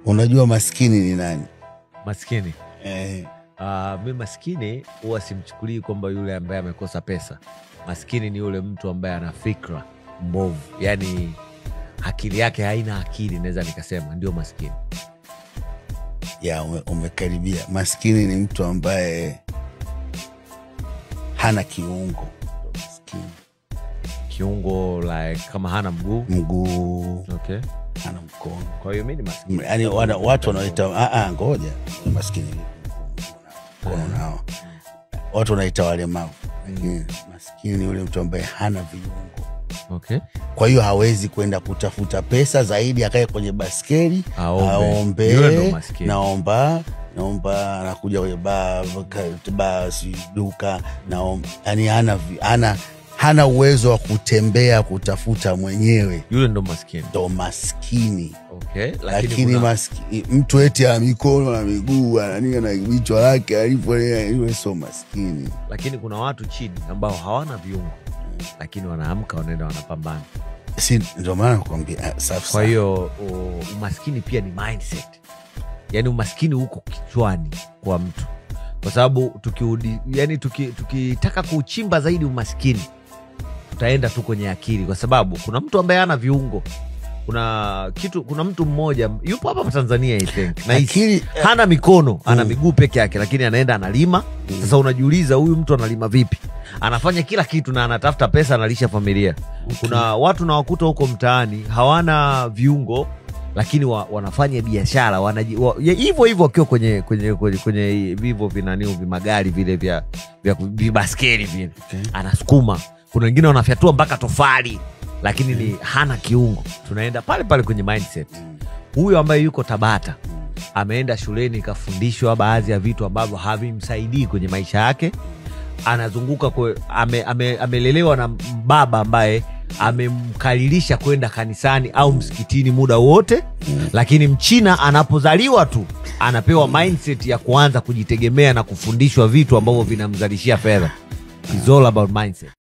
Unajua maskini ni nani? Maskini? Mimi maskini huwa simchukulii kwamba yule ambaye amekosa pesa. Maskini ni yule mtu ambaye ana fikra mbovu. Yani akili yake haina akili, naweza nikasema ndio maskini. Ya umekaribia. Maskini ni mtu ambaye hana kiungo. Maskini. Kiungo like kama hana mguu. Okay. Hana mkono. Kwa hiyo mimi ni maskini. Yaani watu wanaita ngoja. Maskini mkono nao. Watu wanaita walemavu. Maskini ni yule mtu ambaye hana viungo. Okay. Kwa hiyo hawezi kwenda kutafuta pesa zaidi, akae kwenye baskeli aombe. Naomba anakuja kwenye basi duka naomba. Yani hana uwezo wa kutembea kutafuta mwenyewe. Yule ndo maskini. Ndo maskini. Okay. Lakini maskini mtu eti ya mikono na miguu anania na vichwa lake alipo, yule sio maskini. Lakini kuna watu chini ambao hawana viungo lakini wanaamka wanaenda wanapambana. Si ndio maana nakwambia safi. Kwa hiyo umaskini pia ni mindset. Yaani umaskini uko kichwani kwa mtu. Kwa sababu tukitaka kuchimba zaidi umaskini tutaenda tu kwenye akili, kwa sababu kuna mtu ambaye hana viungo. Kuna mtu mmoja yupo hapa Tanzania I think. Na akili hana mikono, ana miguu peke yake lakini anaenda analima. Sasa unajiuliza huyu mtu analima vipi? Anafanya kila kitu na anatafuta pesa, analisha familia. Kuna watu na wakuta huko mtaani hawana viungo lakini wanafanya biashara, hivyo hivyo wakiwa kwenye vivo vinaniu vimagari vile vya vibaskeli vile. Okay. Anasukuma. Kuna wengine wanafyatua mpaka tofali lakini ni hana kiungo. Tunaenda pale pale kwenye mindset. Huyo ambaye yuko Tabata ameenda shuleni kafundishwa baadhi ya vitu ambavyo havimsaidii kwenye maisha yake. Anazunguka amelelewa na baba ambaye amemkalilisha kwenda kanisani au msikitini muda wote. Lakini mchina anapozaliwa tu anapewa mindset ya kuanza kujitegemea na kufundishwa vitu ambavyo vinamzalishia fedha. It's all about mindset.